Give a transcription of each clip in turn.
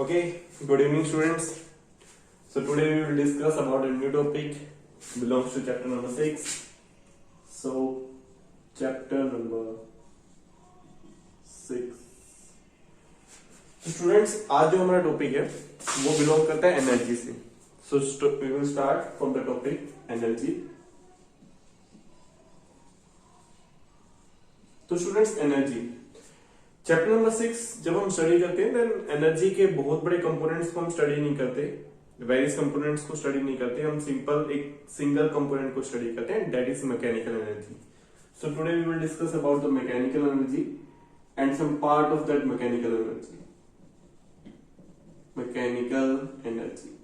Okay, good evening students. So today we will discuss about a new topic belongs to chapter number 6. So chapter number 6. तो students आज जो हमारा topic है वो belong करता है एनर्जी से. So we will start from the topic energy. तो स्टूडेंट्स एनर्जी चैप्टर नंबर 6 जब हम स्टडी करते हैं देन एनर्जी के बहुत बड़े कंपोनेंट्स को हम स्टडी नहीं करते, वेरियस कंपोनेंट्स को स्टडी नहीं करते, हम सिंपल एक सिंगल कंपोनेंट को स्टडी करते हैं, that is mechanical energy. So today we will discuss about the mechanical energy and some part of that mechanical energy. Mechanical energy.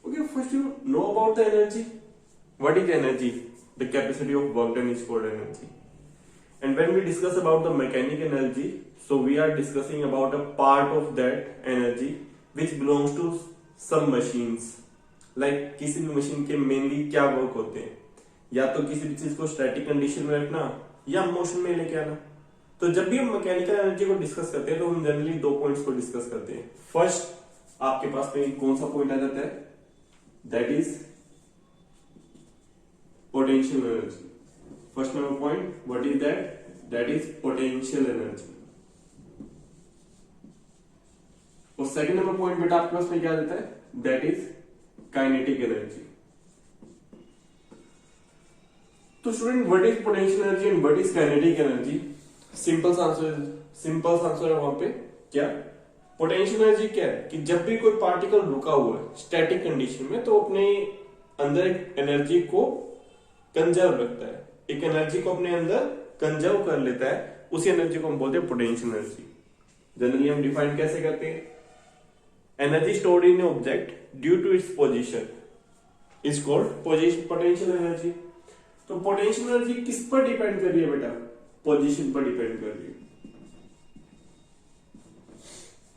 Okay, first you know about the energy. What is energy? The capacity of work done is called energy. And when we discuss about the mechanical energy, so we are discussing about a part of that energy which belongs to some machines. Like किसी भी machine के mainly क्या work होते हैं, या तो किसी भी चीज को स्टैटिक कंडीशन में रखना या मोशन में लेके आना. तो जब भी हम मैकेनिकल एनर्जी को डिस्कस करते हैं तो हम जनरली दो पॉइंट्स को डिस्कस करते हैं. फर्स्ट आपके पास में कौन सा पॉइंट आ जाता है, that is potential energy. First number point, what is that? That is potential energy. और second number point बेटा आपके पास में क्या देता है? That is kinetic energy. तो student what is potential energy and what is kinetic energy? Simple answer है वहां पे क्या? पोटेंशियल एनर्जी क्या है कि जब भी कोई पार्टिकल रुका हुआ है स्टैटिक कंडीशन में तो अपने अंदर एक एनर्जी को कंजर्व रखता है, एक एनर्जी को अपने अंदर कंजर्व कर लेता है, उसी एनर्जी को हम बोलते हैं पोटेंशियल एनर्जी. जनरली हम डिफाइन कैसे करते हैं? Energy stored in object due to its position is called potential energy. तो पोटेंशियल एनर्जी किस पर डिपेंड कर रही है बेटा? पोजीशन पर डिपेंड कर रही है.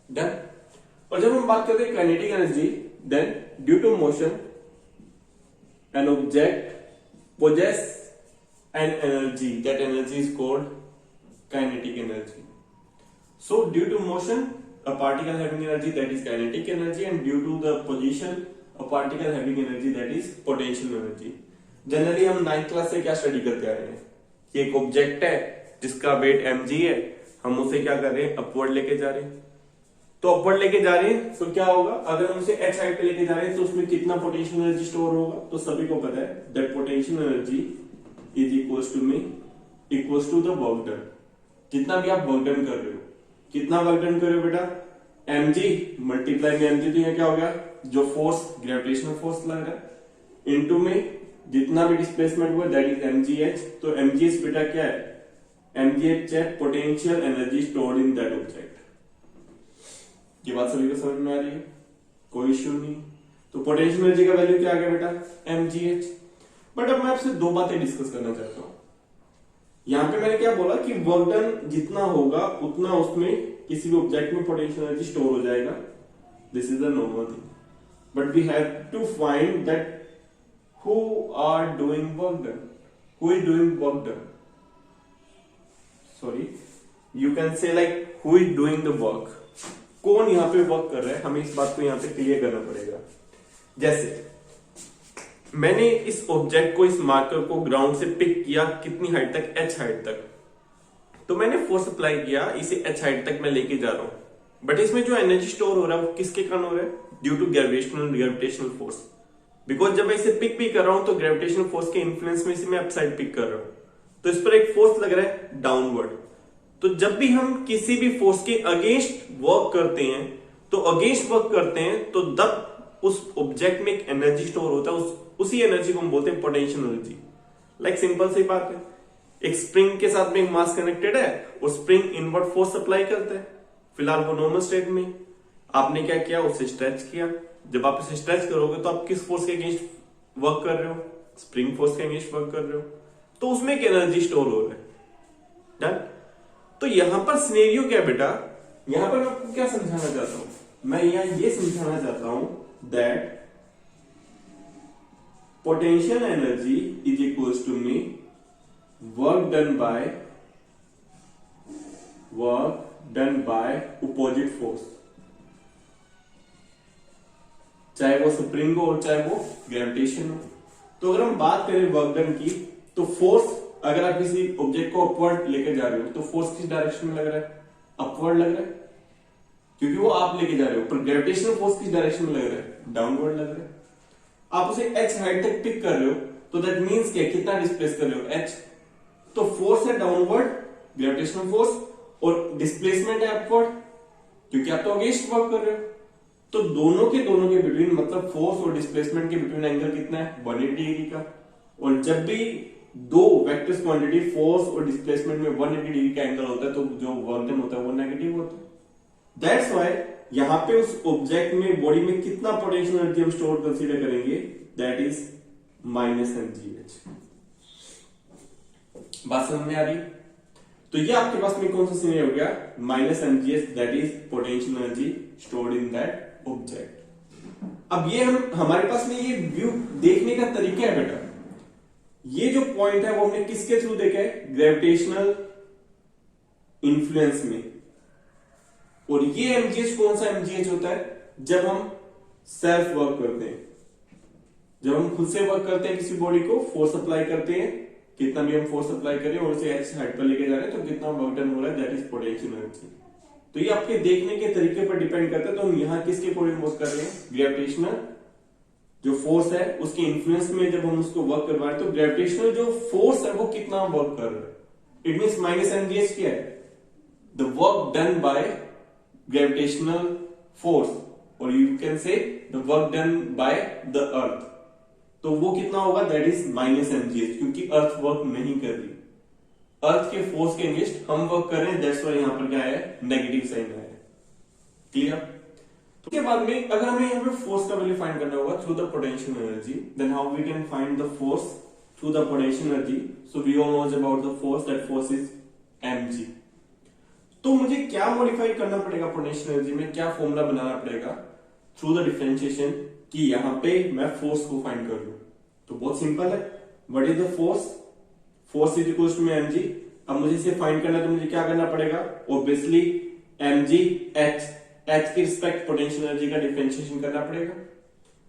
डन. और जब हम बात करते हैं kinetic energy, then due to motion an object possess an energy, that energy is called kinetic energy. So due to motion a particle having energy, that is kinetic energy, and due to the position a particle having energy, that is potential energy. Generally हम 9th class से क्या study करते आ रहे हैं कि एक object है जिसका वेट mg है, हम उसे क्या कर रहे हैं, अपवर्ड लेके जा रहे हैं. तो अपवर्ड लेके जा रहे हैं तो क्या होगा, अगर हम उसे h हाइट पे लेके जा रहे हैं तो उसमें कितना पोटेंशियल एनर्जी स्टोर होगा? तो सभी को पता है that potential energy is equals to the work done. जितना भी आप वर्क डन कर रहे हो, कितना वर्क डन कर रहे हो बेटा? mg मल्टीप्लाई में mg, तो यहाँ क्या हो गया, जो फोर्स ग्रेविटेशनल फोर्स लग रहा है इनटू में जितना भी डिस्प्लेसमेंट हुआ दैट इज mgh. तो mgh बेटा क्या है? mgh है potential energy stored in that object. ये बात सभी को समझ में आ रही है? कोई इश्यू नहीं. तो पोटेंशियल एनर्जी का वैल्यू क्या आ गया बेटा? mgh. बट अब मैं आपसे दो बातें डिस्कस करना चाहता हूं. यहां पे मैंने क्या बोला कि वर्क डन जितना होगा उतना उसमें किसी भी ऑब्जेक्ट में पोटेंशियल एनर्जी स्टोर हो जाएगा. This is the normal thing. But we have to find that who are doing work done, who is doing work done. Sorry, you can say like who is doing the work. कौन यहां पे work कर रहा है, हमें इस बात को यहां पे क्लियर करना पड़ेगा. जैसे मैंने इस ऑब्जेक्ट को, इस मार्कर को ग्राउंड से पिक किया, कितनी हाइट तक? h हाइट तक. तो मैंने फोर्स अप्लाई किया, इसे h हाइट तक मैं लेके जा रहा हूं. बट इसमें जो एनर्जी स्टोर हो रहा है वो किसके कारण हो रहा है? Due to gravitational force. Because जब मैं इसे पिक भी कर रहा हूं तो ग्रेविटेशनल फोर्स के इन्फ्लुएंस में इसे मैं अपसाइड पिक कर रहा हूं, तो इस पर एक फोर्स लग रहा है डाउनवर्ड. तो जब भी हम किसी भी फोर्स के अगेंस्ट वर्क करते हैं तो तब उस ऑब्जेक्ट में एक एनर्जी स्टोर होता है, उसी एनर्जी को हम बोलते हैं पोटेंशियल एनर्जी. लाइक सिंपल सी बात है, एक स्प्रिंग के साथ में एक मास कनेक्टेड है और स्प्रिंग इनवर्ड फोर्स अप्लाई करता है. फिलहाल वो नॉर्मल स्टेट में, आपने क्या किया, उसे स्ट्रेच किया. जब आप इसे स्ट्रेच करोगे तो आप किस फोर्स के अगेंस्ट वर्क कर रहे हो? स्प्रिंग फोर्स के अगेंस्ट वर्क कर रहे हो, तो उसमें एक एनर्जी स्टोर हो रहा है. डन. तो यहां पर सिनेरियो क्या बेटा? यहां पर मैं आपको क्या समझाना चाहता हूं? मैं यहां ये समझाना चाहता हूं that potential energy is equals to me work done by work done by opposite force, चाहे वो स्प्रिंग हो और चाहे वो ग्रेविटेशन हो। तो अगर हम बात करें वर्क डन की, तो फोर्स अगर आप किसी ऑब्जेक्ट को अपवर्ड लेकर जा रहे हो तो फोर्स किस डायरेक्शन में लग रहा है, अपवर्ड लग रहा है, क्योंकि वो आप लेके जा रहे हो। पर ग्रेविटेशनल फोर्स किस डायरेक्शन में लग रहा है, डाउनवर्ड लग रहा है। आप उसे h हाइट तक पिक कर रहे हो तो दैट मींस क्या, कितना डिस्प्लेस कर रहे हो, h। तो फोर्स है डाउनवर्ड ग्रेविटेशनल फोर्स और डिस्प्लेसमेंट है अपवर्ड, क्योंकि आप तो अगेंस्ट वर्क कर रहे हो। तो दोनों के बिटवीन, मतलब फोर्स और डिस्प्लेसमेंट के बिटवीन एंगल कितना है, 180 डिग्री का। और जब भी दो वेक्टर्स क्वांटिटी फोर्स और डिस्प्लेसमेंट में 180 डिग्री का एंगल होता है तो जो वर्क डन होता है वो नेगेटिव होता है। दैट्स व्हाई यहां पे उस ऑब्जेक्ट में, बॉडी में कितना पोटेंशियल एनर्जी हम स्टोर कंसीडर करेंगे, दैट इज -mgh। बात समझ में आ रही? तो ये आपके पास में कौन सा सिनेरियो हो गया, -mgh, that is potential energy stored in that object. अब ये हमारे पास में ये व्यू देखने का तरीका है बेटा। ये जो पॉइंट है वो हमने किसके थ्रू देखा है, ग्रेविटेशनल इन्फ्लुएंस में। और ये mgh कौन सा mgh होता है, जब हम सेल्फ वर्क करते हैं, जब हम खुद से वर्क करते हैं, किसी बॉडी को फोर्स अप्लाई करते हैं, कितना भी हम फोर्स अप्लाई करें और उसे h हाइट पर लेके जा रहे हैं तो कितना वर्क डन हो रहा है, दैट इज पोटेंशियल एनर्जी। तो ये आपके देखने के तरीके पर डिपेंड करता है। तो हम यहां किसके अकॉर्डिंग वर्क कर रहे हैं, ग्रेविटेशनल जो फोर्स है उसके इन्फ्लुएंस में जब हम उसको वर्क करवा रहे हैं तो ग्रेविटेशनल जो फोर्स है वो कितना वर्क कर रहा है। इट मींस -mgh क्या है, the work done by gravitational force, और you can say the work done by the earth. तो वो कितना होगा, दैट इज -mgh, क्योंकि अर्थ वर्क नहीं कर रही, अर्थ के फोर्स के अगेंस्ट हम वर्क कर रहे हैं। दैट्स व्हाई यहां पर क्या है, नेगेटिव साइन है। क्लियर? उसके बाद में अगर हमें यहाँ पे फोर्स का वैल्यू फाइंड करना होगा through the potential energy, then how we can find the force through the potential energy. So we all knows about the force, that force is mg। तो मुझे क्या मॉडिफाई करना पड़ेगा पोटेंशियल एनर्जी में, क्या formula बनाना पड़ेगा थ्रू द डिफरेंशिएशन कि यहां पे मैं फोर्स को फाइंड कर लूं। तो बहुत सिंपल है, what is the force, force is equal to mg। अब मुझे इसे फाइंड करना है तो मुझे क्या करना पड़ेगा, ऑब्वियसली mg h के रिस्पेक्ट पोटेंशियल एनर्जी का डिफरेंशिएशन करना पड़ेगा।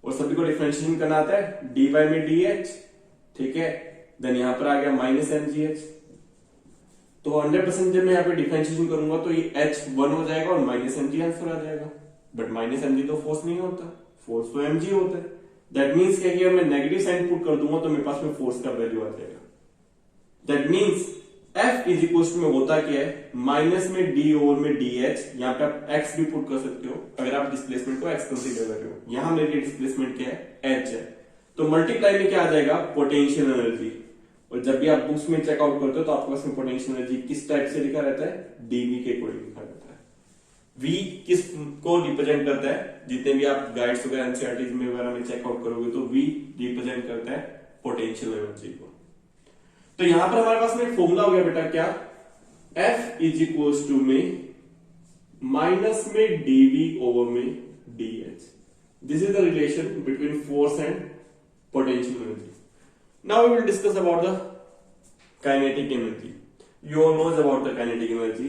और सभी को डिफरेंशिएशन करना आता है, dy में dh, ठीक है। देन यहां पर आ गया -mgh। तो 100% जब मैं यहाँ पे डिफरेंशिएशन करूंगा तो ये h 1 हो जाएगा और -mg आंसर आ जाएगा। बट -mg तो फोर्स नहीं होता, फोर्स तो mg होता है। दैट मींस क्या कि अगर मैं नेगेटिव साइन पुट कर दूंगा तो मेरे पास में फोर्स का वैल्यू आ जाएगा। That means F is equal to में होता क्या है, माइनस में d ओवर में dh। यहाँ पे आप x भी पुट कर सकते हो अगर आप डिस्प्लेसमेंट को x कंसीडर कर रहे हो। यहाँ मेरे लिए डिस्प्लेसमेंट क्या है, h है। तो मल्टीप्लाई में क्या आ जाएगा, पोटेंशियल एनर्जी। और जब भी आप बुक्स में चेकआउट करते हो तो आपके पास में पोटेंशियल एनर्जी किस टाइप से लिखा रहता है, dv के अकॉर्डिंग लिखा रहता है। v किस को रिप्रेजेंट करता है, जितने भी आप गाइड्स वगैरह एनसीईआरटी में वगैरह में चेकआउट करोगे तो v रिप्रेजेंट करता है पोटेंशियल एनर्जी को। तो यहां पर हमारे पास में फॉर्मूला हो गया बेटा क्या, F इज इक्वल टू में माइनस में dv ओवर में dh। This is the relation between force and potential energy. Now we will discuss about the kinetic energy. You all knows about the kinetic energy.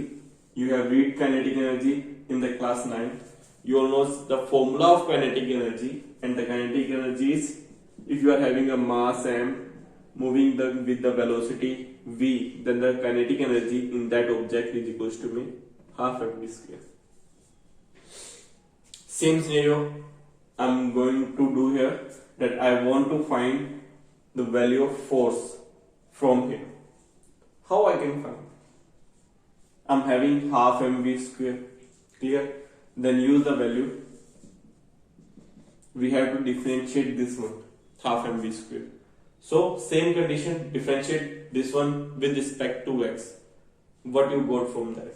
You have read kinetic energy in the class 9. You all knows the formula of kinetic energy, and the kinetic energy is if you are having a mass m moving with the velocity v, then the kinetic energy in that object is equals to me half mv square. Same scenario I'm going to do here, that I want to find the value of force from here. How I can find? I'm having half mv square. Clear? Then use the value. We have to differentiate this one, half mv square. So same condition, differentiate this one with respect to x. What you got from that?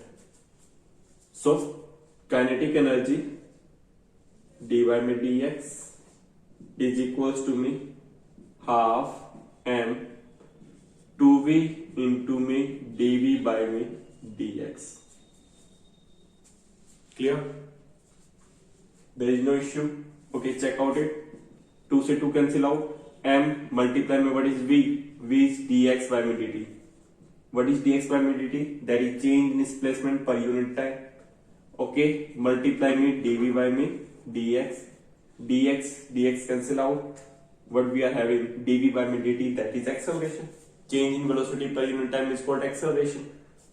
So kinetic energy dy by dx is equals to me half m 2v into me dv by me dx. Clear? There is no issue. Okay, check out it. 2 से 2 cancel out. m multiply में what is v? v is dx by me dt. What is dx by dt? That is change in displacement per unit time. Okay, multiply में dv by में dx, dx cancel out. What we are having dv by dt, that is acceleration. Change in velocity per unit time is called acceleration.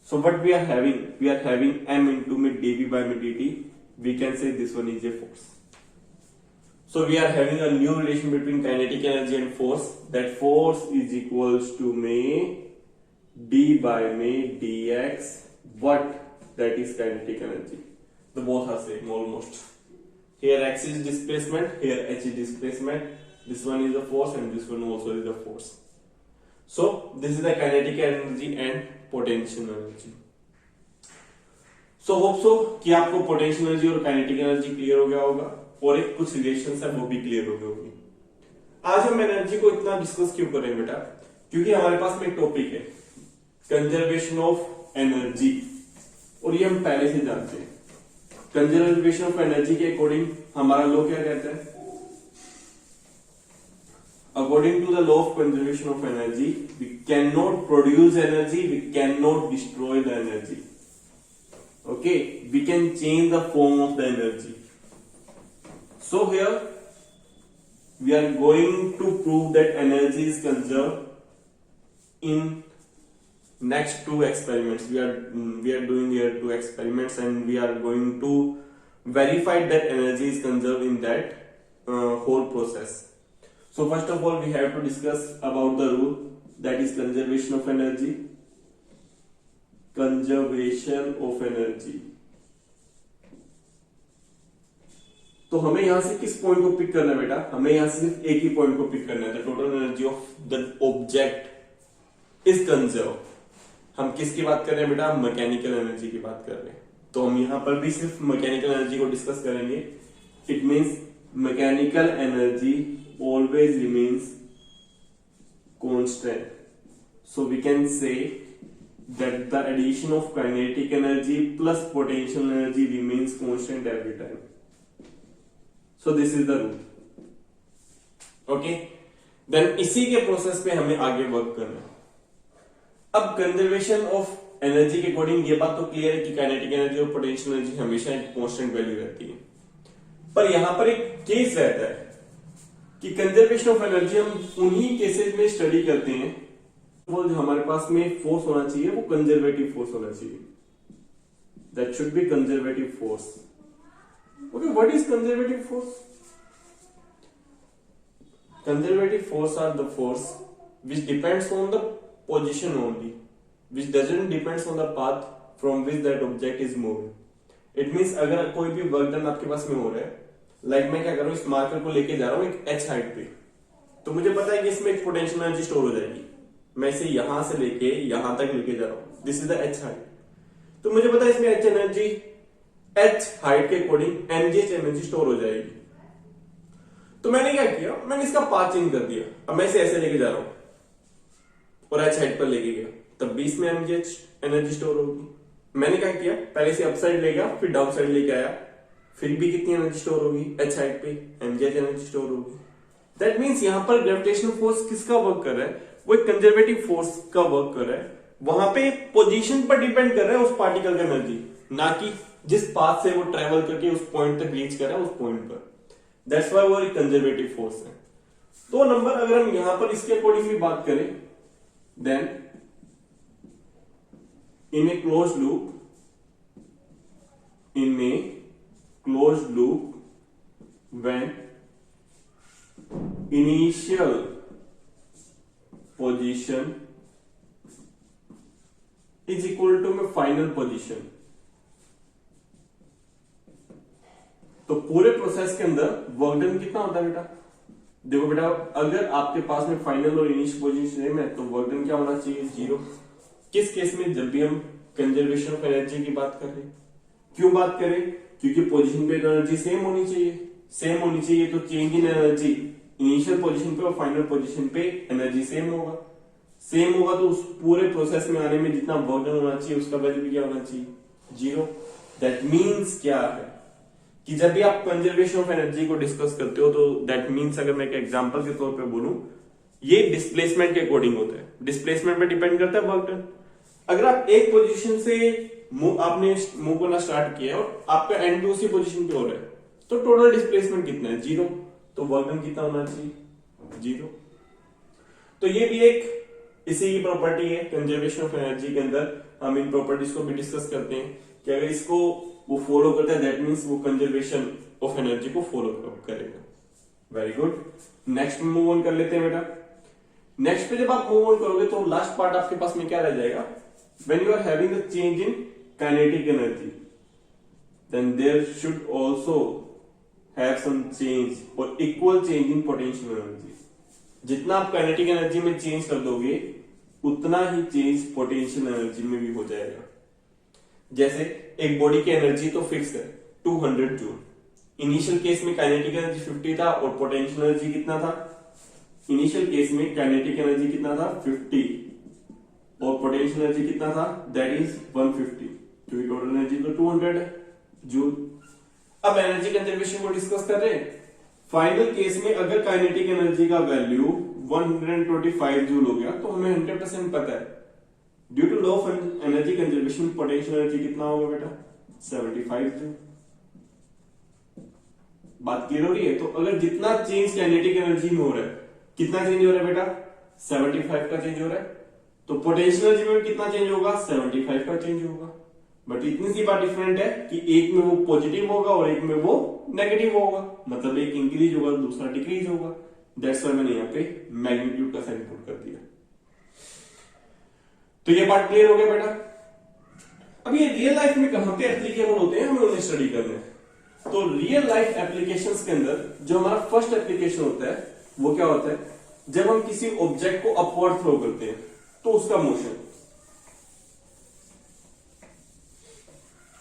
So what we are having m into dv by dt. We can say this one is a force. So we are having a new relation between kinetic energy and force. That force is equals to d by dx. What? That is kinetic energy. The both are same almost. Here x is displacement, here h is displacement. This one is the force and this one also is the force. So this is the kinetic energy and potential energy. So hope so कि आपको potential energy और kinetic energy clear हो गया होगा और एक कुछ relations है वो भी क्लियर हो गए होंगे। आज हम एनर्जी को इतना डिस्कस क्यों करें बेटा? क्योंकि हमारे पास में एक टॉपिक है कंजर्वेशन ऑफ एनर्जी और ये हम पहले से जानते हैं। कंजर्वेशन ऑफ एनर्जी के अकॉर्डिंग हमारा लॉ क्या कहता है? According to the law of conservation of energy, we cannot produce energy, we cannot destroy the energy. Okay, we can change the form of the energy. So here we are going to prove that energy is conserved in next two experiments. We are doing here two experiments and we are going to verify that energy is conserved in that whole process. So first of all we have to discuss about the rule, that is conservation of energy. Conservation of energy. तो हमें यहां से किस point को pick करना है बेटा? हमें यहां से सिर्फ एक ही पॉइंट को पिक करना है। The total energy of the object is conserve. हम किसकी बात कर रहे हैं बेटा? मैकेनिकल एनर्जी की बात कर रहे हैं। तो हम यहां पर भी सिर्फ मैकेनिकल एनर्जी को डिस्कस करेंगे। It means mechanical energy always remains constant. So we can say that the addition of kinetic energy plus potential energy remains constant every time. So this is the rule. Okay, then इसी के process पे हमें आगे work करना है। अब conservation of energy के according ये बात तो क्लियर है कि काइनेटिक एनर्जी और पोटेंशियल एनर्जी हमेशा एक कांस्टेंट वैल्यू रहती है, पर यहां पर एक केस रहता है कि कंजर्वेशन ऑफ एनर्जी हम उन्हीं केसेस में स्टडी करते हैं वो जो हमारे पास में फोर्स होना चाहिए वो कंजर्वेटिव फोर्स होना चाहिए। That should be conservative force. Okay, what is conservative force? Conservative force are the force which depends on the position only, which doesn't depends on the path from which that object is moving. It means अगर कोई भी work done आपके पास में हो रहा है, like मैं क्या कर रहा हूं, इस मार्कर को लेके जा रहा हूं एक h हाइट पे, तो मुझे पता है कि इसमें एक पोटेंशियल एनर्जी स्टोर हो जाएगी। मैं इसे यहां से लेके यहां तक लेके जा रहा हूं, this is the h height. तो मुझे पता है इसमें h एनर्जी, h हाइट के अकॉर्डिंग mgh एनर्जी स्टोर हो जाएगी। तो मैंने क्या किया, मैंने इसका पाथ चेंज कर दिया। अब मैं इसे ऐसे लेके जा रहा हूं और h हाइट पर लेके गया, तब भी इसमें mgh एनर्जी स्टोर होगी। मैंने क्या किया, पहले इसे अप साइड ले गया, फिर डाउन साइड लेके आया, फिर भी कितनी एनर्जी स्टोर होगी? h हाइट पे mgh एनर्जी स्टोर होगी। दैट मींस यहां पर ग्रेविटेशनल फोर्स किसका वर्क कर रहा है? वो एक कंजर्वेटिव फोर्स का वर्क कर रहा है। वहां पे पोजीशन पर डिपेंड कर रहा है उस पार्टिकल का एनर्जी, ना कि जिस पाथ से वो ट्रेवल करके उस पॉइंट तक रीच कर रहा है उस पॉइंट पर। दैट्स व्हाई वो एक कंजर्वेटिव फोर्स है। तो नंबर अगर हम यहां पर इसके अकॉर्डिंग भी बात करें, then in a close loop, closed loop when initial position is equal to final position। तो पूरे प्रोसेस के अंदर वर्क डन कितना होता है बेटा? देखो बेटा, अगर आपके पास में फाइनल और इनिशियल पोजीशन सेम है तो वर्क डन क्या होना चाहिए? 0। किस केस में? जब भी हम कंजर्वेशन ऑफ एनर्जी की बात कर रहे हैं। क्यों बात करें? क्योंकि पोजीशन पे एनर्जी सेम होनी चाहिए, तो change in energy initial position पे और फाइनल पोजीशन पे एनर्जी सेम होगा तो उस पूरे प्रोसेस में आने में जितना वर्क डन होना चाहिए उसका वैल्यू भी क्या होना चाहिए? 0। दैट मीन्स क्या है कि जब भी आप कंजर्वेशन ऑफ एनर्जी को डिस्कस करते हो तो दैट मीन्स, अगर मैं एक एग्जांपल के तौर पे बोलूं, ये डिस्प्लेसमेंट के अकॉर्डिंग होता है। डिस्प्लेसमेंट पे डिपेंड करता है वर्क डन। अगर आप एक पोजीशन से आपने मूव करना स्टार्ट किया और आपका एंड भी उसी पोजीशन पे हो रहा है, तो टोटल डिस्प्लेसमेंट कितना है? 0। तो वर्क डन कितना होना चाहिए? 0। तो ये भी एक इसी की प्रॉपर्टी है कंजर्वेशन ऑफ एनर्जी के अंदर। हम इन प्रॉपर्टीज को भी डिस्कस करते हैं कि अगर इसको वो फॉलो करता है दैट मीन्स वो कंजर्वेशन ऑफ एनर्जी को फॉलो करेगा। Very good. नेक्स्ट में मूव ऑन कर लेते हैं बेटा। नेक्स्ट पे जब आप मूव ऑन करोगे तो लास्ट पार्ट आपके पास में क्या रह जाएगा? When you are having a change in kinetic energy then there should also have some change और equal change in potential energy. जितना आप काइनेटिक एनर्जी में चेंज कर दोगे उतना ही चेंज पोटेंशियल एनर्जी में भी हो जाएगा। जैसे एक बॉडी की एनर्जी तो फिक्स है 200 जूल। इनिशियल केस में काइनेटिक एनर्जी 50 था और पोटेंशियल एनर्जी कितना था? इनिशियल केस में काइनेटिक एनर्जी कितना था? 50 और पोटेंशियल एनर्जी कितना था? दैट इज 150, क्योंकि टोटल एनर्जी तो 200 है जूल। अब एनर्जी कंजर्वेशन को डिस्कस कर रहे हैं। फाइनल केस में अगर काइनेटिक एनर्जी का वैल्यू 125 जूल हो गया तो हमें 100% पता है due to law of energy conservation potential energy कितना होगा बेटा? 75 जूल। बात क्लियर हो रही है? तो अगर जितना चेंज काइनेटिक एनर्जी में हो रहा है, कितना चेंज हो रहा है बेटा? 75 का चेंज हो रहा है। तो पोटेंशियल एनर्जी में कितना चेंज होगा? 75 का चेंज होगा। बट इतनी सी बात डिफरेंट है कि एक में वो पॉजिटिव होगा और एक में वो नेगेटिव होगा, मतलब एक इंक्रीज होगा दूसरा डिक्रीज होगा। दैट्स व्हाई मैंने यहाँ पे मैग्नीट्यूड का साइन पुट कर दिया। तो ये बात क्लियर हो गया बेटा। अब ये रियल लाइफ में कहां पे एप्लीकेबल होते हैं, हमें उन्हें स्टडी करना है। तो रियल लाइफ एप्लीकेशंस के अंदर जो हमारा फर्स्ट एप्लीकेशन होता है वो क्या होता है? जब हम किसी ऑब्जेक्ट को अपवर्ड थ्रो करते हैं तो उसका मोशन।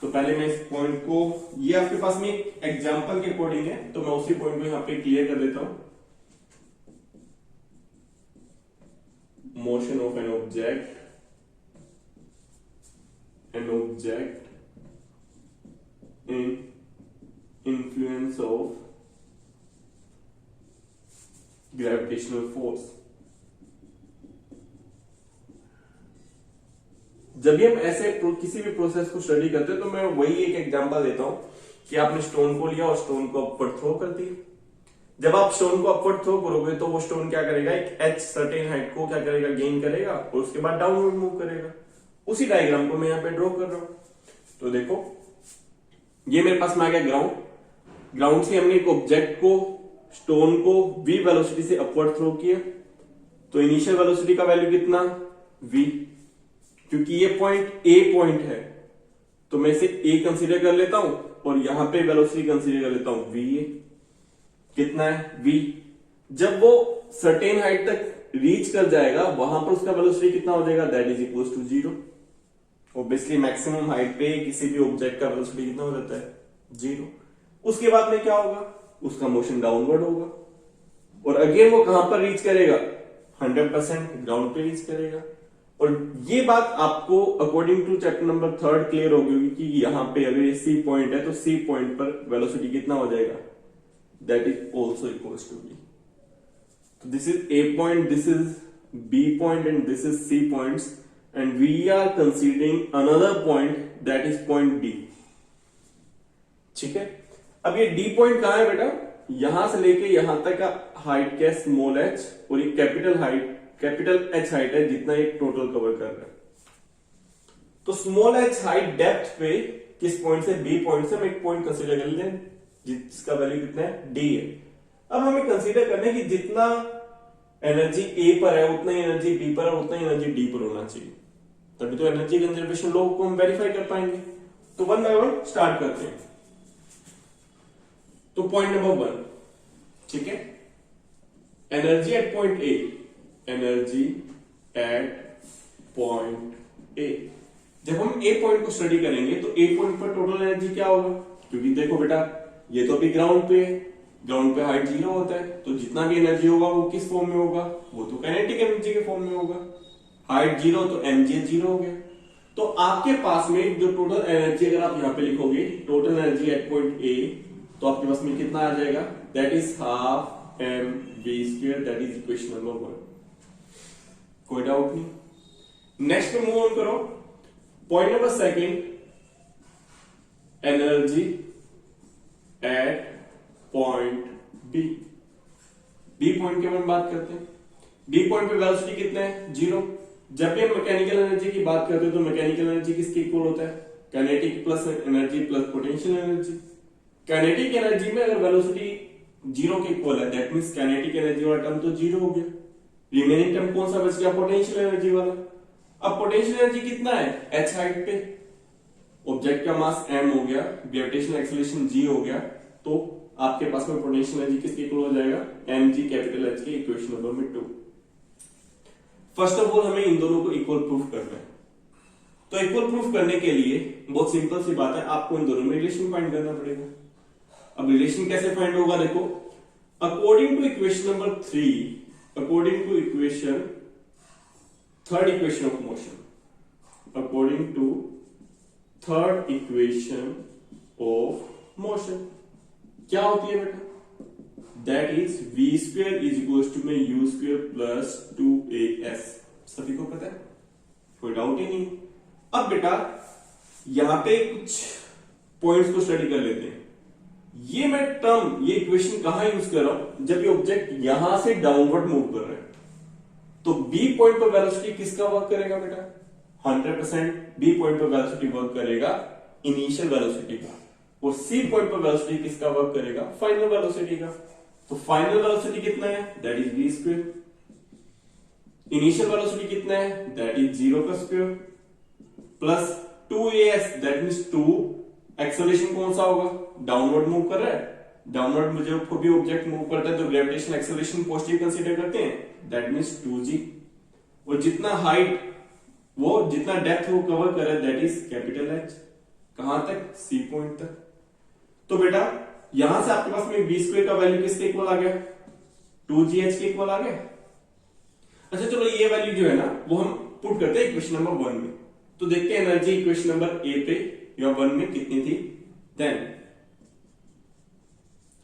तो पहले मैं इस पॉइंट को, ये आपके पास में एक एग्जांपल के अकॉर्डिंग है तो मैं उसी पॉइंट को यहां पे क्लियर कर देता हूं। Motion of an object in influence of gravitational force। जब भी हम ऐसे किसी भी प्रोसेस को स्टडी करते हैं तो मैं वही एक एग्जांपल देता हूं कि आपने स्टोन को लिया और स्टोन को अपवर्ड थ्रो कर दिया। जब आप स्टोन को अपवर्ड थ्रो करोगे तो वो स्टोन क्या करेगा? एक एच सर्टेन हाइट को क्या करेगा? गेन करेगा और उसके बाद डाउनवर्ड मूव करेगा। उसी डायग्राम को मैं यहां पे ड्रॉ कर रहा हूं। तो देखो ये मेरे पास में आ गया ग्राउंड। ग्राउंड से हमने एक ऑब्जेक्ट को, स्टोन को v वेलोसिटी से अपवर्ड थ्रो किया। तो इनिशियल वेलोसिटी का वैल्यू कितना? v। क्योंकि ये पॉइंट a पॉइंट है तो मैं इसे a कंसीडर कर लेता हूं और यहां पे वेलोसिटी कंसीडर कर लेता हूं v। कितना है? v। जब वो सर्टेन हाइट तक रीच कर जाएगा वहां पर उसका वेलोसिटी कितना हो जाएगा? That is equal to 0। Obviously maximum height पे किसी भी ऑब्जेक्ट का वेलोसिटी कितना हो जाता है? 0। उसके बाद में क्या होगा? उसका मोशन डाउनवर्ड होगा और अगेन वो कहां पर रीच करेगा? 100% ग्राउंड पे रीच करेगा। और ये बात आपको according to chapter number 3 clear होगी कि यहां पे अगर ये सी पॉइंट है तो सी पॉइंट पर वेलोसिटी कितना हो जाएगा? That is also equals to B. तो this is A point, this is B point and this is C points and we are considering another point that is point D। ठीक है। अब ये D point कहां है बेटा? यहां से लेके यहां तक का हाइट क्या? स्मॉल h और ये कैपिटल H हाइट है जितना ये टोटल कवर कर रहा है। तो स्मॉल h हाइट डेप्थ पे किस पॉइंट से? B पॉइंट से हम एक पॉइंट कंसीडर कर लेते हैं जिसका वैल्यू कितना है? D है। अब हमें कंसीडर करना है कि जितना एनर्जी A पर है उतना ही एनर्जी B पर है, उतना ही एनर्जी D पर होना चाहिए, तभी तो एनर्जी कंजर्वेशन लॉ को हम वेरीफाई कर पाएंगे। तो वन बाय वन स्टार्ट करते हैं। तो पॉइंट नंबर 1, ठीक है, energy at point A. Energy at point ए। जब हम ए पॉइंट को स्टडी करेंगे तो ए पॉइंट पर टोटल एनर्जी क्या होगा? क्योंकि देखो बेटा ये तो अभी ग्राउंड पे है, ग्राउंड पे हाइट 0 होता है तो जितना भी एनर्जी होगा वो किस फॉर्म में होगा? वो तो काइनेटिक एनर्जी के फॉर्म में होगा। हाइट 0 तो mg 0 हो गया। तो आपके पास में जो टोटल एनर्जी अगर आप यहां पे लिखोगे total energy at point A तो आपके पास में कितना आ जाएगा? That is half mv²। That is equation number 1। कोई डाउट नहीं? नेक्स्ट पे मूव ऑन करो। Point number second, energy at point B. B point की हम बात करते हैं। बी पॉइंट पे वेलोसिटी कितना है? 0। जब भी हम मैकेनिकल एनर्जी की बात करते हैं तो मैकेनिकल एनर्जी किसके इक्वल होता है? Kinetic plus energy plus potential energy. Kinetic energy में अगर वेलोसिटी 0 के इक्वल है, दैट मींस काइनेटिक एनर्जी वाला टर्म तो 0 हो गया। रिमेनिंग टर्म कौन सा बच गया? पोटेंशियल एनर्जी वाला। अब पोटेंशियल एनर्जी कितना है? h हाइट पे ऑब्जेक्ट का मास m हो गया, ग्रेविटेशनल एक्सेलरेशन g हो गया, तो आपके पास में पोटेंशियल एनर्जी किसके इक्वल हो जाएगा? mg कैपिटल H के इक्वेशन नंबर में 2। फर्स्ट ऑफ ऑल हमें इन दोनों को इक्वल प्रूफ करना है। तो इक्वल प्रूफ करने के लिए बहुत सिंपल सी बात है, आपको इन दोनों में रिलेशन फाइंड करना पड़ेगा। अब रिलेशन कैसे फाइंड होगा? देखो, according to equation number 3, according to equation third equation of motion, according to third equation of motion क्या होती है बेटा? That is v square is equals to में u स्क्वेयर प्लस 2as। सभी को पता है, कोई डाउट ही नहीं। अब बेटा यहां पे कुछ पॉइंट्स को स्टडी कर लेते हैं। ये मैं टर्म, ये इक्वेशन कहां यूज कर रहा हूं? जब ये ऑब्जेक्ट यहां से डाउनवर्ड मूव कर रहा है तो बी पॉइंट पर वेलोसिटी किसका वर्क करेगा बेटा? 100% बी पॉइंट पर वेलोसिटी वर्क करेगा इनिशियल वेलोसिटी का, और सी पॉइंट पर वेलोसिटी किसका वर्क करेगा? फाइनल वेलोसिटी का। तो फाइनल वेलोसिटी कितना है? That is v square. Initial velocity कितना है? दैट इज 0 का square plus 2as, that means 2। Acceleration कौन सा होगा? डाउनवर्ड मूव कर रहा है, डाउनवर्ड में जब कोई भी ऑब्जेक्ट मूव करता है तो ग्रेविटेशनल एक्सेलरेशन पॉजिटिव कंसीडर करते हैं, दैट मींस 2g। और जितना हाइट, वो जितना डेप्थ वो कवर कर रहा है, दैट इज कैपिटल H। कहां तक? सी पॉइंट तक। तो बेटा यहां से आपके पास में v स्क्वायर का वैल्यू किसके इक्वल आ गया? 2gh के इक्वल आ गया। अच्छा चलो, ये वैल्यू जो है ना वो हम पुट करते हैं इक्वेशन नंबर 1 में। तो देखते हैं एनर्जी इक्वेशन नंबर ए पे या 1 में कितनी थी। देन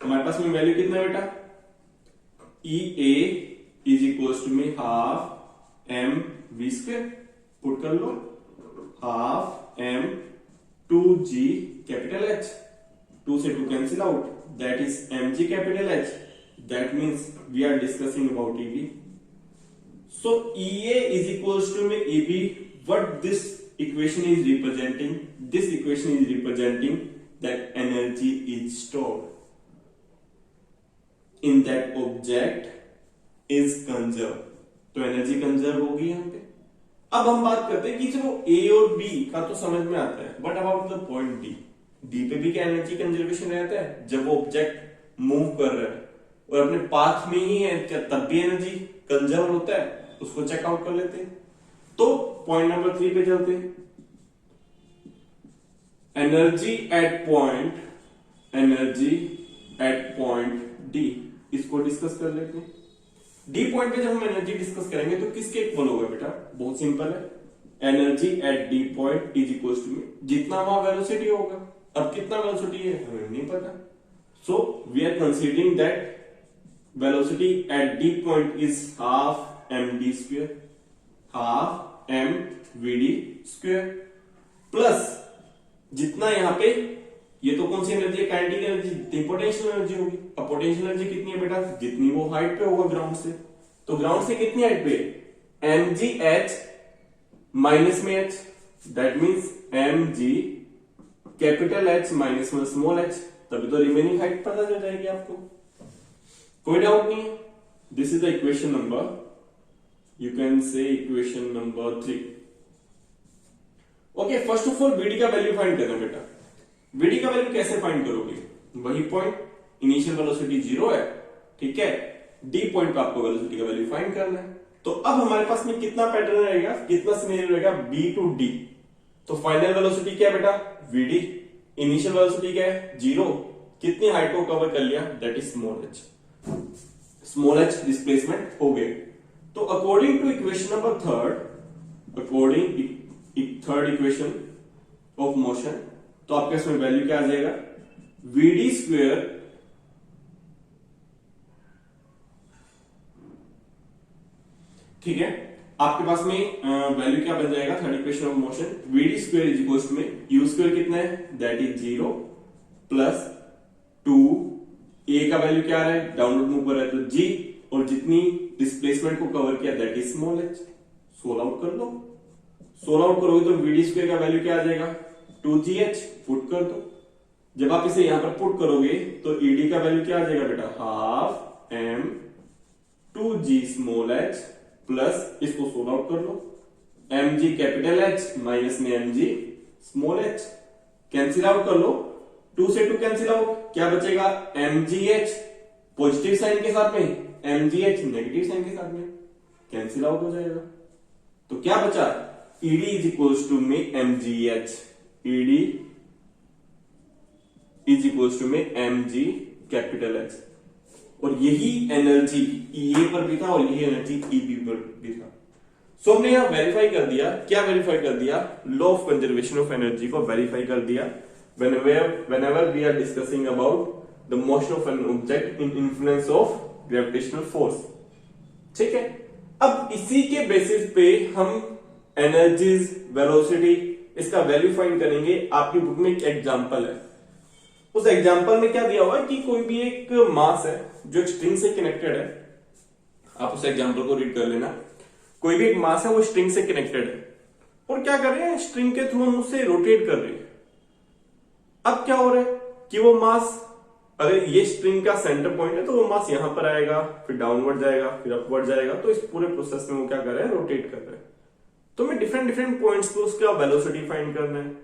हमारे पास में वैल्यू कितना है बेटा? EA इज इक्वल्स टू में half m v square. Put कर लो, half m 2g capital H, 2 से 2 cancel out, that is mg capital H। That means we are discussing about EB। So EA is equals to EB. What this equation is representing? This equation is representing that energy is stored in that object is conserved. तो energy conserve होगी यहाँ पे। अब हम बात करते हैं कि चलो A और B का तो समझ में आता है, but about the point D, D पे भी क्या एनर्जी कंजर्वेशन रहता है? जब वो ऑब्जेक्ट मूव कर रहा है और अपने पाथ में ही है, क्या तब भी एनर्जी कंजर्व होता है? उसको चेकआउट कर लेते हैं। तो पॉइंट नंबर 3 पे चलते हैं। एनर्जी एट पॉइंट डी, इसको डिस्कस कर लेते हैं। डी पॉइंट पे जब हम एनर्जी डिस्कस करेंगे तो किसके इक्वल होगा बेटा? बहुत सिंपल है, energy at D point is equal to में जितना वहां वेलोसिटी होगा। अब कितना वेलोसिटी है हमें नहीं पता, so we are considering that velocity at D point is half md square, half m vd square, plus जितना यहां पे, ये तो कौन सी एनर्जी है? काइनेटिक एनर्जी, जितनी पोटेंशियल एनर्जी होगी। अब पोटेंशियल एनर्जी कितनी है बेटा? जितनी वो हाइट पे होगा ग्राउंड से। तो ग्राउंड से कितनी हाइट पे? mgh माइनस में h, that means mg capital H minus में स्मॉल h, तभी तो रिमेनिंग हाइट पता चल जाएगी आपको। कोई डाउट नहीं है। This is the equation number, you can say equation number 3. Okay, first of all VD का वैल्यू फाइंड करना बेटा। VD का वैल्यू कैसे फाइंड करोगे? वही पॉइंट, इनिशियल वेलोसिटी 0 है, ठीक है, D पॉइंट पे आपको वेलोसिटी का वैल्यू फाइंड करना है। तो अब हमारे पास में कितना पैटर्न रहेगा, कितना सिनेरियो रहेगा? B to D। तो फाइनल वेलोसिटी क्या है बेटा? VD। इनिशियल वेलोसिटी क्या है? 0। कितनी हाइट को कवर कर लिया? That is small h। Small h displacement हो गए। तो according to equation number third equation of motion, तो आपके इसमें वैल्यू क्या आ जाएगा? vd स्क्वेयर ठीक है, आपके पास में वैल्यू क्या बन जाएगा third equation of motion, vd square is equal to में u स्क्वायर कितना है दैट इज 0 प्लस 2 a का वैल्यू क्या आ रहा है डाउनवर्ड मूव कर रहा है तो g, और जितनी डिस्प्लेसमेंट को कवर किया that is small h। Solve out कर दो, सोल्व आउट करोगे तो vd स्क्वायर का वैल्यू क्या आ जाएगा 2gh, पुट कर दो। जब आप इसे यहां पर पुट करोगे तो ed का वैल्यू क्या आ जाएगा बेटा half m 2g small h plus इसको सोल्व आउट कर लो mg कैपिटल H माइनस में mg small h, cancel out कर लो 2 से 2 कैंसिल आउट, क्या बचेगा mgh पॉजिटिव साइन के साथ में mgh नेगेटिव साइन के साथ में, कैंसिल आउट हो जाएगा। तो क्या बचा ed इज इक्वल्स टू में mgh, ed is equals to में mg कैपिटल H, और यही एनर्जी EA पर भी था और यही एनर्जी EB पर भी था। सो हमने यहां वेरीफाई कर दिया, क्या वेरीफाई कर दिया law of conservation of energy को वेरीफाई कर दिया whenever we are discussing about the motion of an object in influence of gravitational force। ठीक है, अब इसी के बेसिस पे हम एनर्जीज वेलोसिटी इसका वैल्यू फाइंड करेंगे। आपकी बुक में एक एग्जांपल है, उस एग्जांपल में क्या दिया हुआ है कि कोई भी एक मास है जो स्ट्रिंग से कनेक्टेड है, आप उस एग्जांपल को रीड कर लेना। कोई भी एक मास है वो स्ट्रिंग से कनेक्टेड है और क्या कर रहे हैं स्ट्रिंग के थ्रू हम उससे रोटेट कर रहे हैं। अब क्या हो रहा है कि वो मास अगर ये स्ट्रिंग का सेंटर पॉइंट है तो वो मास यहां पर आएगा, फिर डाउनवर्ड जाएगा, फिर अपवर्ड जाएगा, तो इस पूरे प्रोसेस में वो क्या कर रहा है रोटेट कर रहा है। तो हमें डिफरेंट पॉइंट्स पे उसका वेलोसिटी फाइंड करना है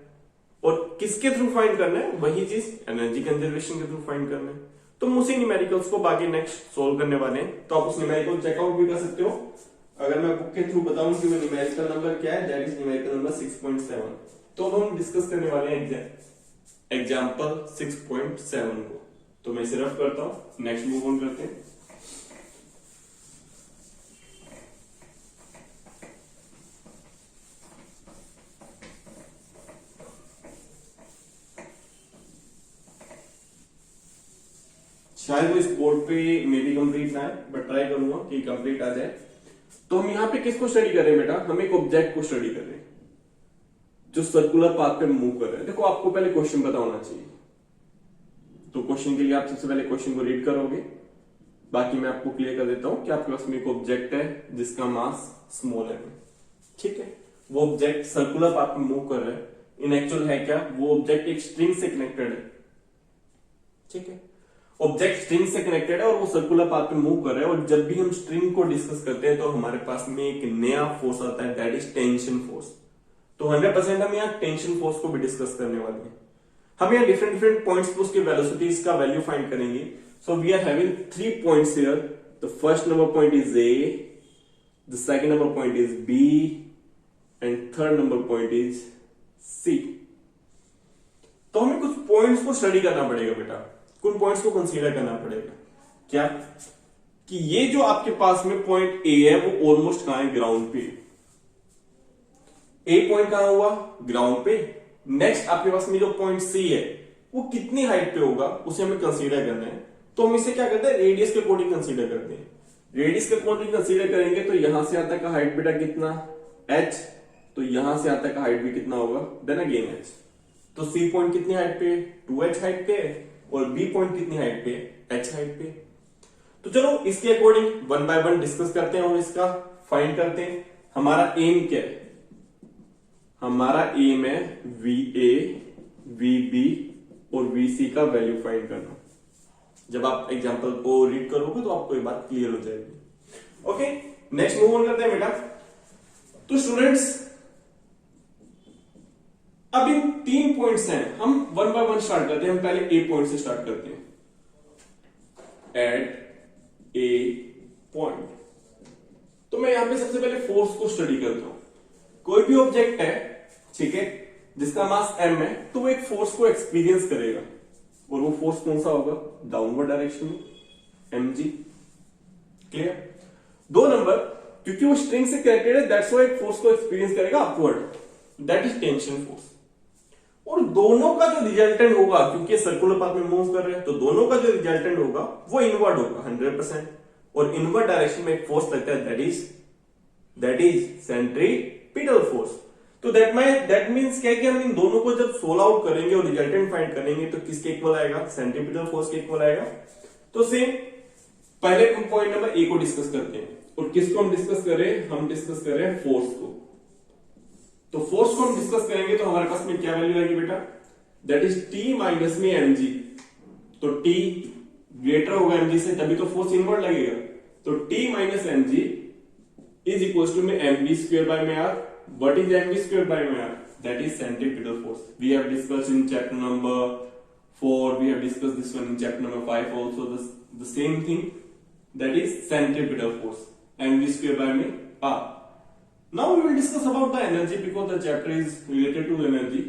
और किसके थ्रू फाइंड करना है वही चीज एनर्जी कंजर्वेशन के थ्रू फाइंड करना है। तो हम उसी न्यूमेरिकल्स को बाकी नेक्स्ट सोल्व करने वाले हैं, तो आप उस न्यूमेरिकल चेकआउट भी कर सकते हो। अगर मैं बुक के थ्रू बताऊं कि वो न्यूमेरिकल नंबर क्या है दैट इज न्यूमेरिकल नंबर 6.7। तो हम डिस्कस करने वाले हैं एग्जांपल 6.7 को, तो मैं इसे रफ करता हूं, नेक्स्ट मूव ऑन करते हैं। शायद वो इस बोर्ड पे मे बी कंप्लीट ना है बट ट्राई करूंगा कि कंप्लीट आ जाए। तो हम यहाँ पे किसको स्टडी कर रहे हैं बेटा, हम एक ऑब्जेक्ट को स्टडी कर रहे हैं जो सर्कुलर पाथ पे मूव कर रहे हैं। देखो आपको पहले क्वेश्चन पता होना चाहिए, तो क्वेश्चन के लिए आप सबसे पहले क्वेश्चन को रीड करोगे, बाकी मैं आपको क्लियर कर देता हूं कि आपके पास में एक ऑब्जेक्ट है जिसका मास स्मॉल है, ठीक है। वो ऑब्जेक्ट सर्कुलर पाथ में मूव कर रहा है, इन एक्चुअल है क्या वो ऑब्जेक्ट एक स्ट्रिंग से कनेक्टेड है, ठीक है। ऑब्जेक्ट स्ट्रिंग से कनेक्टेड है और वो सर्कुलर पाथ पे मूव कर रहा है, और जब भी हम स्ट्रिंग को डिस्कस करते हैं तो हमारे पास में एक नया फोर्स आता है दैट इज टेंशन फोर्स। तो 100% हम यहाँ टेंशन फोर्स को भी डिस्कस करने वाले हैं। हम यहाँ डिफरेंट पॉइंट्स पे उसके वेलोसिटीज का वैल्यू फाइंड करेंगे। So we are having 3 points here. The first number point is A, the second number point is B and third number point is C. तो हमें कुछ पॉइंट्स को स्टडी करना पड़ेगा बेटा, कुछ पॉइंट्स को कंसीडर करना पड़ेगा। क्या कि ये जो आपके पास में पॉइंट ए है वो ऑलमोस्ट कहां है ग्राउंड पे, ए पॉइंट कहां हुआ ग्राउंड पे। नेक्स्ट आपके पास में जो पॉइंट सी है वो कितनी हाइट पे होगा उसे हमें कंसीडर करना है। तो हम इसे क्या करते हैं रेडियस के अकॉर्डिंग कंसीडर करते हैं। रेडियस के अकॉर्डिंग कंसीडर करेंगे तो यहां से यहां तक का हाइट बेटा कितना h, तो यहां से यहां तक का हाइट भी कितना होगा देन अगेन h। तो सी पॉइंट कितनी हाइट पे 2h हाइट पे और बी पॉइंट कितनी हाइट पे h हाइट पे। तो चलो इसके अकॉर्डिंग 1 बाय 1 डिस्कस करते हैं और इसका फाइंड करते हैं। हमारा एम क्या है, हमारा एम है VA, VB और VC का वैल्यू फाइंड करना। जब आप एग्जांपल को रीड करोगे तो आपको ये बात क्लियर हो जाएगी। ओके, नेक्स्ट मूव ऑन करते हैं बेटा। तो स्टूडेंट्स अब इन 3 पॉइंट्स हैं, हम 1 बाय 1 स्टार्ट करते हैं। हम पहले ए पॉइंट से स्टार्ट करते हैं। एट ए पॉइंट, तो मैं यहां पे सबसे पहले फोर्स को स्टडी करता हूं। कोई भी ऑब्जेक्ट है, ठीक है, जिसका मास m है, तो वो एक फोर्स को एक्सपीरियंस करेगा और वो फोर्स कौन सा होगा डाउनवर्ड डायरेक्शन में mg। क्लियर। 2 नंबर, क्योंकि वो स्ट्रिंग से कनेक्टेड है दैट्स व्हाई एक फोर्स को एक्सपीरियंस करेगा upward, that is tension force. और दोनों का जो रिजल्टेंट होगा, क्योंकि सर्कुलर पाथ में मूव कर रहे हैं, तो दोनों का जो रिजल्टेंट होगा वो इनवर्ड होगा 100%, और इनवर्ड डायरेक्शन में एक फोर्स लगता है that is that is centripetal force. तो दैट मीन्स क्या है कि हम इन दोनों को जब सोल्व आउट करेंगे और रिजल्टेंट फाइंड करेंगे तो किसके इक्वल आएगा, सेंट्रीपिटल फोर्स के इक्वल आएगा। तो सेम पहले पॉइंट नंबर ए को डिस्कस करते हैं, और किसको हम डिस्कस करें, हम डिस्कस करें फोर्स को। तो फोर्स को हम डिस्कस करेंगे तो हमारे पास में क्या वैल्यू आएगी बेटा, दैट इज टी माइनस में mg। तो टी ग्रेटर होगा mg से, तभी तो फोर्स इनवर्ड लगेगा। तो T minus mg is equal to में mv स्क्वायर बाय में आर। What is mv square by में आर, that is centripetal force. We have discussed in chapter number 4, we have discussed this one in chapter number 5 also, the same thing, that is centripetal force, mv square by me r. Now we will discuss about the energy because the chapter is related to energy.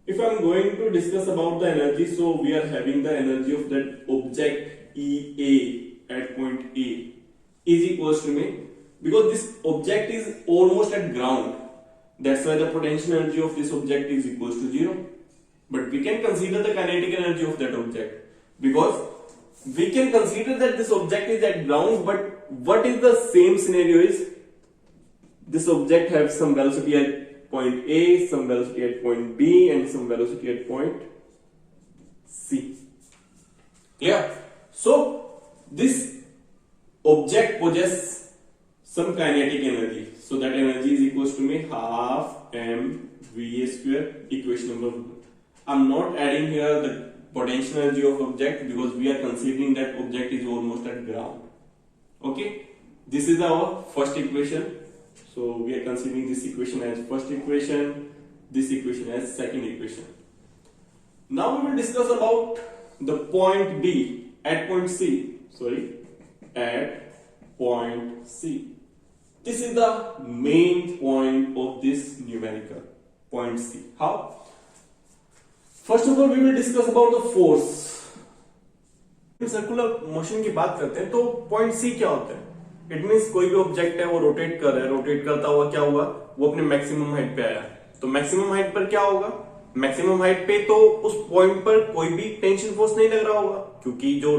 If I am going to discuss about the energy, so we are having the energy of that object EA at point A is equals to me, because this object is almost at ground, that's why the potential energy of this object is equals to 0. But we can consider the kinetic energy of that object, because we can consider that this object is at ground, but what is the same scenario is this object has some velocity at point A, some velocity at point B, and some velocity at point C. Clear? So this object possesses some kinetic energy, so that energy is equals to me half mva square, equation number 1. I'm not adding here the potential energy of object because we are considering that object is almost at ground. Okay, this is our first equation, so we are considering this equation as first equation, this equation as second equation. Now we will discuss about the point B at point C. At point C. This is the main point of this numerical, point C. How? First of all, we will discuss about the force. Circular motion की बात करते हैं तो point सी क्या होता है, it means कोई भी ऑब्जेक्ट है वो रोटेट कर रहा है, रोटेट करता हुआ क्या हुआ, वो अपने मैक्सिमम हाइट पे आया। तो मैक्सिमम हाइट पर क्या होगा, मैक्सिमम हाइट पे तो उस पॉइंट पर कोई भी टेंशन फोर्स नहीं लग रहा होगा, क्योंकि जो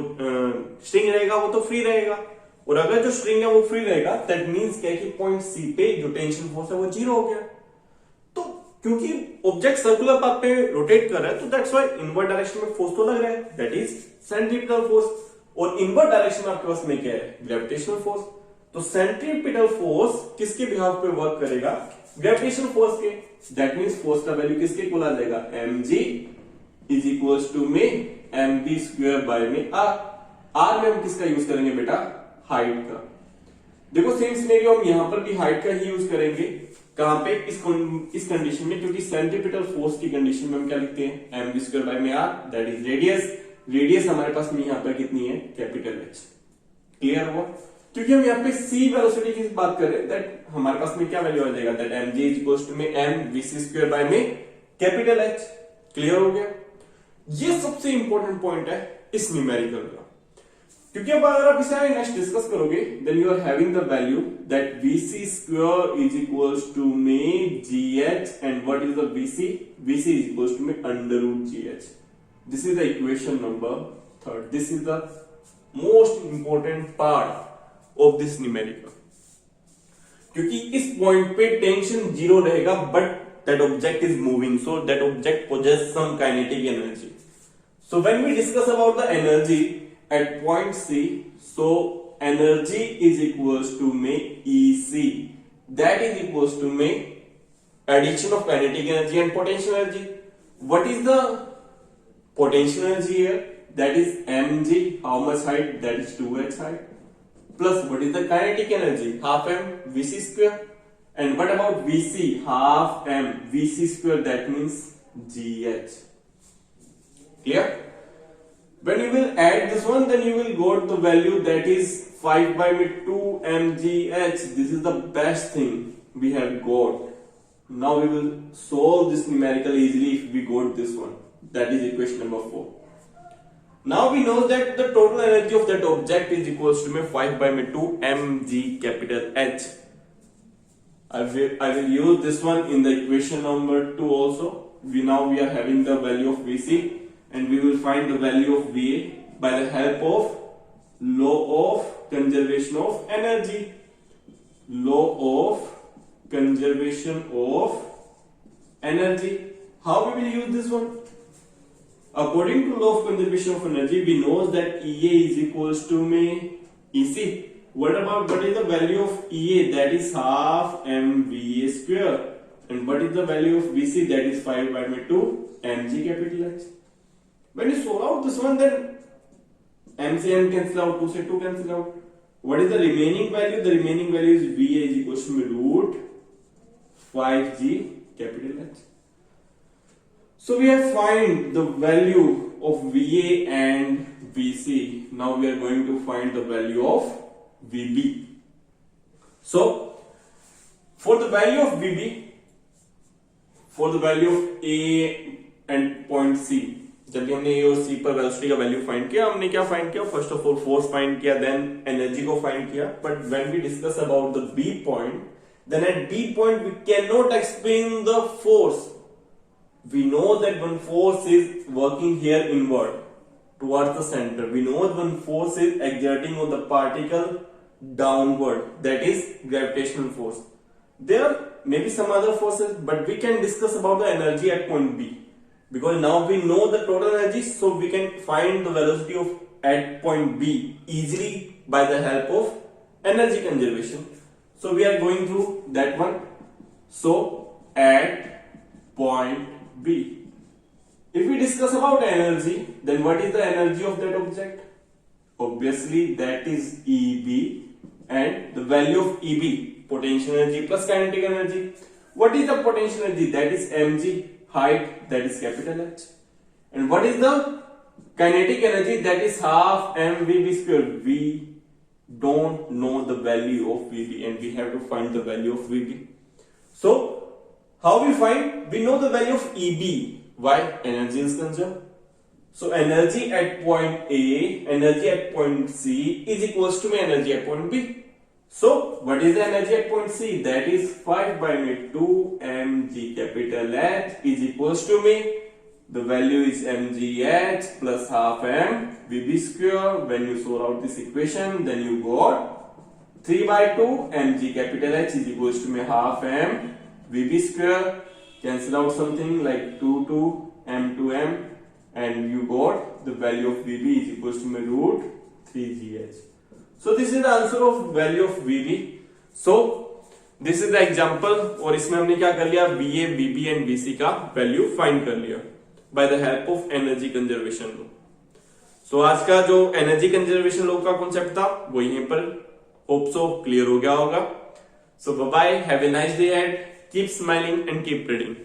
स्ट्रिंग रहेगा वो तो फ्री रहेगा, और अगर जो स्ट्रिंग है वो फ्री रहेगा दैट मींस क्या है कि पॉइंट सी पे जो टेंशन फोर्स है वो 0 हो गया। तो क्योंकि ऑब्जेक्ट सर्कुलर पाथ पे रोटेट कर रहा है तो दैट्स व्हाई इनवर्ड डायरेक्शन में फोर्स तो लग रहा है, दैट इज सेंट्रीपिटल फोर्स। और इनवर्ड डायरेक्शन में आपके पास में क्या है, ग्रेविटेशनल फोर्स। तो सेंट्रीपिटल फोर्स किसके बिहाफ पे वर्क करेगा, ग्रेविटेशनल फोर्स के। दैट मींस फोर्स का वैल्यू किसके इक्वल आ जाएगा, mg इज इक्वल्स टू में mv स्क्वायर बाय में r। r में हम किसका यूज करेंगे बेटा, हाइट का। देखो सेम सिनेरियो हम यहां पर भी हाइट का ही यूज करेंगे, कहां पे, इस कंडीशन में, क्योंकि सेंट्रीपिटल फोर्स की कंडीशन में हम क्या लिखते हैं, mv स्क्वायर बाय में r, that is radius. Radius हमारे पास में यहां पर कितनी है, कैपिटल H। क्लियर हुआ? क्योंकि हम यहाँ पे c वेलोसिटी की बात कर रहे हैं, दैट हमारे पास में क्या वैल्यू आ जाएगा, that mg is equals to में mvc स्क्वायर बाय में कैपिटल H। क्लियर हो गया? ये सबसे इंपॉर्टेंट पॉइंट है इस न्यूमेरिकल का, क्योंकि अब अगर आप इसे नेक्स्ट डिस्कस करोगे then you are having the value that vc square is equals to में gh, and what is the vc, vc is equals to में under root gh। This is the equation number 3rd। This is the most important part of this numerical, क्योंकि इस point पे tension 0 रहेगा but that object is moving, so that object possess some kinetic energy. So when we discuss about the energy at point C, so energy is equals to में EC, that is equals to में addition of kinetic energy and potential energy. What is the potential energy here? That is mg, how much height, that is 2h height, plus what is the kinetic energy, half m vc square, and what about vc, half m vc square, that means gh. Clear? When you will add this one, then you will got the value that is 5 by 2 mgh. This is the best thing we have got. Now we will solve this numerical easily if we got this one. That is equation number 4. Now we know that the total energy of that object is equals to 5 by 2 mg capital H. I will use this one in the equation number 2 also. Now we are having the value of vc, and we will find the value of VA by the help of law of conservation of energy. law of conservation of energy. How we will use this one? According to law of conservation of energy, we know that EA is equals to EC. What is the value of EA? That is half mVA square. And what is the value of VC? That is 5 by 2 mg capital H. When you solve out this one, then m से m cancel out, 2 से 2 cancel out. What is the remaining value? The remaining value is VA is equals to root 5g capital H. So we have find the value of VA and VC. Now we are going to find the value of VB. So for the value of VB, for the value of A and point C, जब भी हमने A और C पर velocity का value find किया, हमने क्या find किया? First of all force find किया, देन एनर्जी को फाइंड किया. But when we discuss about the B point, then at B point we cannot explain the force. We know that one force is working here inward towards the center. We know one force is exerting on the particle downward, that is gravitational force. There may be some other forces, but we can discuss about the energy at point B, because now we know the total energy, so we can find the velocity of at point B easily by the help of energy conservation. So we are going through that one. So at point B, if we discuss about energy, then what is the energy of that object? Obviously that is EB, and the value of EB, potential energy plus kinetic energy. What is the potential energy? That is mg. Height, that is capital H. And what is the kinetic energy? That is half mvb square. We don't know the value of VB, and we have to find the value of VB. So how we find? We know the value of EB. Why? Energy is conserved. So energy at point A, energy at point C is equals to energy at point B. So what is the energy at point C? That is 5 by 2 mg capital H is equals to the value is mgh plus half m VB square. When you solve out this equation, then you got 3 by 2 mg capital H is equals to half m VB square. Cancel out something like 2 to m to m, and you got the value of VB is equals to root 3gh. So this is the answer of value of VB. So this is the example, और इसमें हमने क्या कर लिया? VA, VB and VC का value find कर लिया by the help of energy conservation law. So आज का जो energy conservation law का कॉन्सेप्ट था वो यहीं पर होप सो क्लियर हो गया होगा. So bye bye, have a nice day ahead, keep smiling and keep reading.